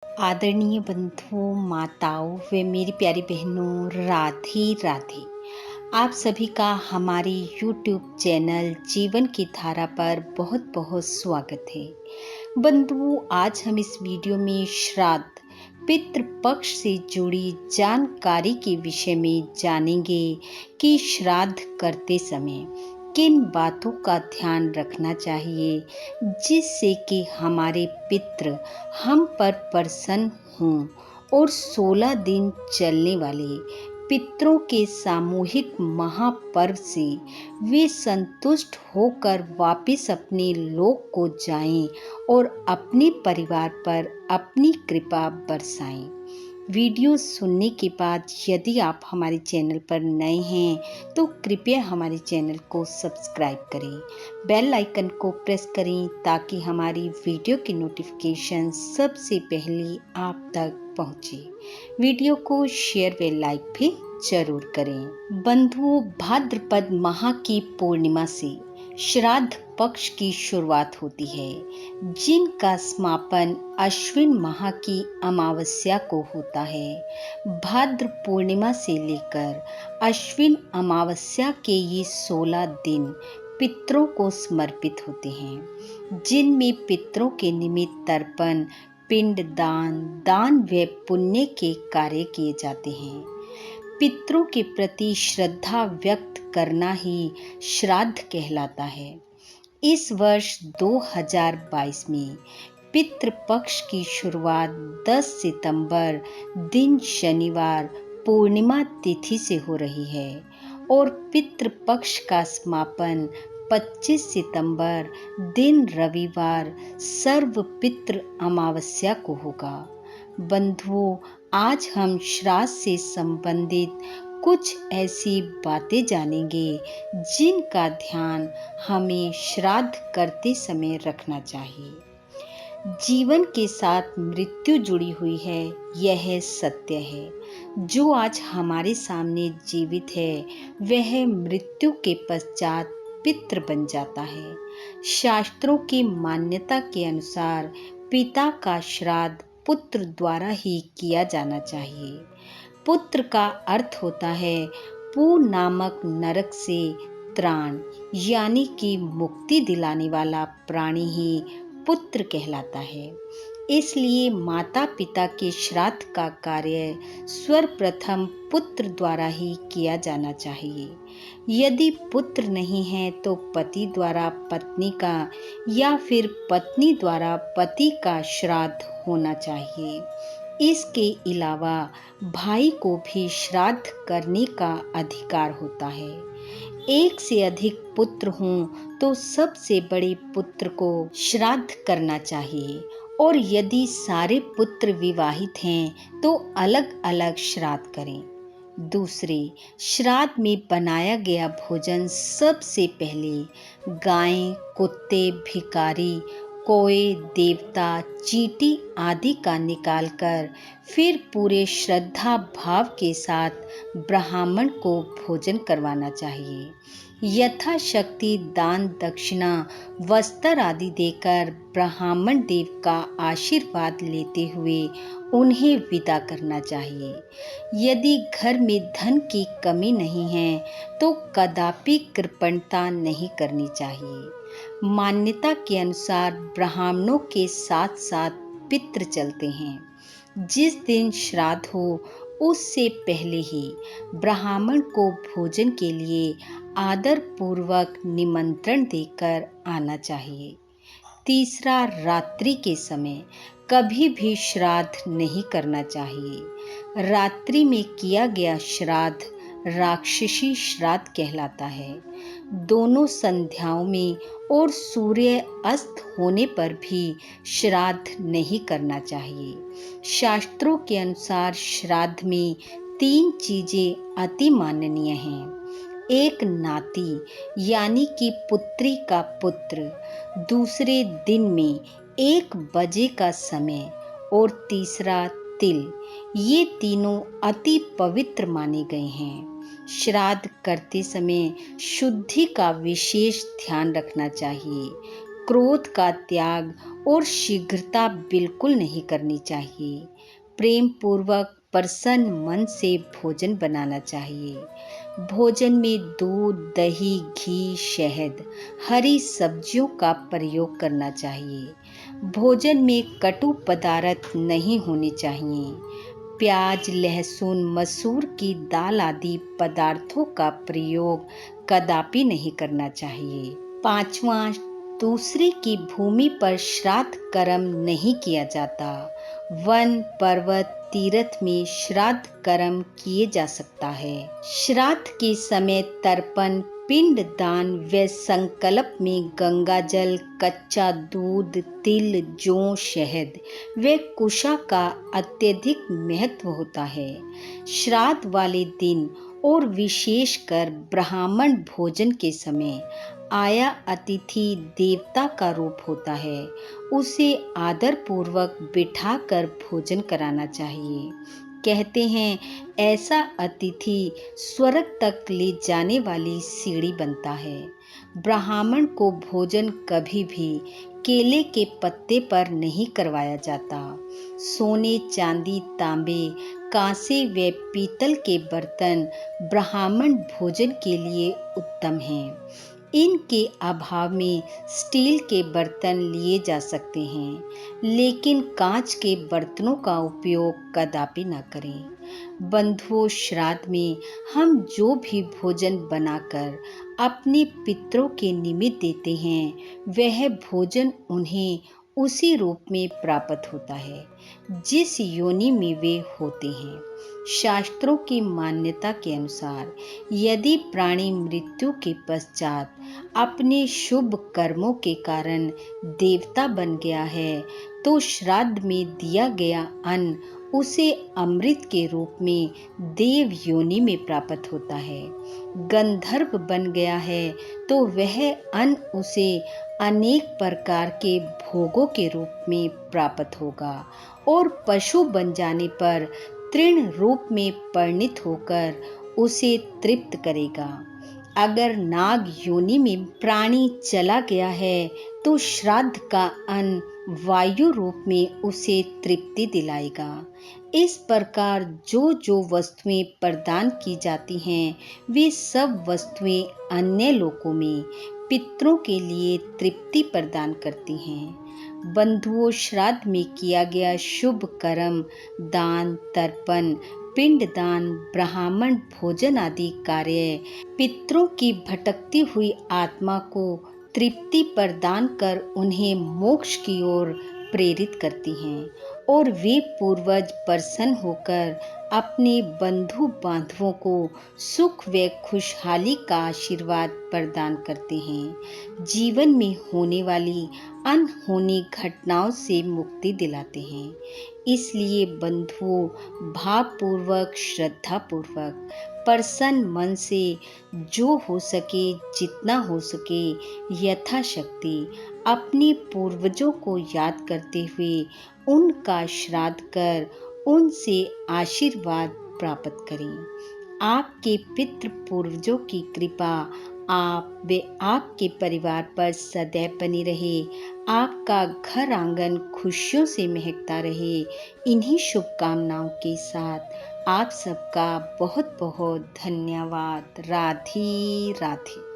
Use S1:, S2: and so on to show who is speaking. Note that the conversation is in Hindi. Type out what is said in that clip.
S1: आदरणीय बंधुओं, माताओं व मेरी प्यारी बहनों, राधे राधे। आप सभी का हमारे YouTube चैनल जीवन की धारा पर बहुत बहुत स्वागत है। बंधुओं, आज हम इस वीडियो में श्राद्ध पितृ पक्ष से जुड़ी जानकारी के विषय में जानेंगे कि श्राद्ध करते समय किन बातों का ध्यान रखना चाहिए जिससे कि हमारे पितृ हम पर प्रसन्न हों और 16 दिन चलने वाले पितरों के सामूहिक महापर्व से वे संतुष्ट होकर वापस अपने लोक को जाएं और अपने परिवार पर अपनी कृपा बरसाएं। वीडियो सुनने के बाद यदि आप हमारे चैनल पर नए हैं तो कृपया हमारे चैनल को सब्सक्राइब करें, बेल आइकन को प्रेस करें ताकि हमारी वीडियो की नोटिफिकेशन सबसे पहले आप तक पहुंचे। वीडियो को शेयर व लाइक भी जरूर करें। बंधुओं, भाद्रपद माह की पूर्णिमा से श्राद्ध पक्ष की शुरुआत होती है, जिनका समापन अश्विन माह की अमावस्या को होता है। भाद्र पूर्णिमा से लेकर अश्विन अमावस्या के ये 16 दिन पितरों को समर्पित होते हैं, जिनमें पितरों के निमित्त तर्पण, पिंडदान, दान व पुण्य के कार्य किए जाते हैं। पितरों के प्रति श्रद्धा व्यक्त करना ही श्राद्ध कहलाता है। इस वर्ष 2022 में पितृपक्ष की शुरुआत 10 सितंबर दिन शनिवार पूर्णिमा तिथि से हो रही है और पितृपक्ष का समापन 25 सितंबर दिन रविवार सर्व पितृ अमावस्या को होगा। बंधुओं, आज हम श्राद्ध से संबंधित कुछ ऐसी बातें जानेंगे जिनका ध्यान हमें श्राद्ध करते समय रखना चाहिए। जीवन के साथ मृत्यु जुड़ी हुई है, यह सत्य है। जो आज हमारे सामने जीवित है वह मृत्यु के पश्चात पितृ बन जाता है। शास्त्रों की मान्यता के अनुसार पिता का श्राद्ध पुत्र द्वारा ही किया जाना चाहिए। पुत्र का अर्थ होता है पू नामक नरक से त्राण, यानी कि मुक्ति दिलाने वाला प्राणी ही पुत्र कहलाता है। इसलिए माता पिता के श्राद्ध का कार्य सर्वप्रथम पुत्र द्वारा ही किया जाना चाहिए। यदि पुत्र नहीं है तो पति द्वारा पत्नी का या फिर पत्नी द्वारा पति का श्राद्ध होना चाहिए। इसके अलावा भाई को भी श्राद्ध करने का अधिकार होता है। एक से अधिक पुत्र हों तो सबसे बड़े पुत्र को श्राद्ध करना चाहिए और यदि सारे पुत्र विवाहित हैं तो अलग अलग श्राद्ध करें। दूसरे, श्राद्ध में बनाया गया भोजन सबसे पहले गाय, कुत्ते, भिखारी, कोए, देवता, चींटी आदि का निकालकर फिर पूरे श्रद्धा भाव के साथ ब्राह्मण को भोजन करवाना चाहिए। यथाशक्ति दान, दक्षिणा, वस्त्र आदि देकर ब्राह्मण देव का आशीर्वाद लेते हुए उन्हें विदा करना चाहिए। यदि घर में धन की कमी नहीं है तो कदापि कृपणता नहीं करनी चाहिए। मान्यता के अनुसार ब्राह्मणों के साथ साथ पितृ चलते हैं। जिस दिन श्राद्ध हो उससे पहले ही ब्राह्मण को भोजन के लिए आदर पूर्वक निमंत्रण देकर आना चाहिए। तीसरा, रात्रि के समय कभी भी श्राद्ध नहीं करना चाहिए। रात्रि में किया गया श्राद्ध राक्षसी श्राद्ध कहलाता है। दोनों संध्याओं में और सूर्य अस्त होने पर भी श्राद्ध नहीं करना चाहिए। शास्त्रों के अनुसार श्राद्ध में 3 चीजें अति माननीय हैं। एक, नाती यानी कि पुत्री का पुत्र, दूसरे दिन में 1 बजे का समय और तीसरा तिल। ये तीनों अति पवित्र माने गए हैं। श्राद्ध करते समय शुद्धि का विशेष ध्यान रखना चाहिए। क्रोध का त्याग और शीघ्रता बिल्कुल नहीं करनी चाहिए। प्रेम पूर्वक प्रसन्न मन से भोजन बनाना चाहिए। भोजन में दूध, दही, घी, शहद, हरी सब्जियों का प्रयोग करना चाहिए। भोजन में कटु पदार्थ नहीं होने चाहिए। प्याज, लहसुन, मसूर की दाल आदि पदार्थों का प्रयोग कदापि नहीं करना चाहिए। पांचवा, दूसरे की भूमि पर श्राद्ध कर्म नहीं किया जाता। वन, पर्वत, तीर्थ में श्राद्ध कर्म किए जा सकता है। श्राद्ध के समय तर्पण, पिंड दान व संकल्प में गंगा जल, कच्चा दूध, तिल, जौ, शहद व कुशा का अत्यधिक महत्व होता है। श्राद्ध वाले दिन और विशेषकर ब्राह्मण भोजन के समय आया अतिथि देवता का रूप होता है। उसे आदर पूर्वक बिठाकर भोजन कराना चाहिए। कहते हैं ऐसा अतिथि स्वर्ग तक ले जाने वाली सीढ़ी बनता है। ब्राह्मण को भोजन कभी भी केले के पत्ते पर नहीं करवाया जाता। सोने, चांदी, तांबे, कांसे व पीतल के बर्तन ब्राह्मण भोजन के लिए उत्तम हैं। इनके अभाव में स्टील के बर्तन लिए जा सकते हैं, लेकिन कांच के बर्तनों का उपयोग कदापि न करें। बंधुओं, श्राद्ध में हम जो भी भोजन बनाकर अपने पितरों के निमित्त देते हैं, वह भोजन उन्हें उसी रूप में प्राप्त होता है जिस योनि में वे होते हैं। शास्त्रों की मान्यता के अनुसार यदि प्राणी मृत्यु के पश्चात अपने शुभ कर्मों के कारण देवता बन गया है, तो श्राद्ध में दिया गया अन्न उसे अमृत के रूप में देव योनि में प्राप्त होता है। गंधर्व बन गया है तो वह अन्न उसे अनेक प्रकार के भोगों के रूप में प्राप्त होगा और पशु बन जाने पर तृण रूप में परिणित होकर उसे तृप्त करेगा। अगर नाग योनि में प्राणी चला गया है तो श्राद्ध का अन्न वायु रूप में उसे तृप्ति दिलाएगा। इस प्रकार जो जो वस्तुएं प्रदान की जाती हैं, वे सब वस्तुएं अन्य लोकों में पितरों के लिए तृप्ति प्रदान करती हैं। बंधुओं, श्राद्ध में किया गया शुभ कर्म, दान, तर्पण, पिंडदान, ब्राह्मण भोजन आदि कार्य पितरों की भटकती हुई आत्मा को तृप्ति प्रदान कर उन्हें मोक्ष की ओर प्रेरित करती हैं और वे पूर्वज प्रसन्न होकर अपने बंधु बांधवों को सुख व खुशहाली का आशीर्वाद प्रदान करते हैं। जीवन में होने वाली अनहोनी घटनाओं से मुक्ति दिलाते हैं। इसलिए बंधुओं, भावपूर्वक, श्रद्धापूर्वक, प्रसन्न मन से जो हो सके, जितना हो सके, यथाशक्ति अपने पूर्वजों को याद करते हुए उनका श्राद्ध कर उनसे आशीर्वाद प्राप्त करें। आपके पितृ पूर्वजों की कृपा आप व आपके परिवार पर सदैव बनी रहे। आपका घर आंगन खुशियों से महकता रहे। इन्हीं शुभकामनाओं के साथ आप सबका बहुत बहुत धन्यवाद। राधे राधे।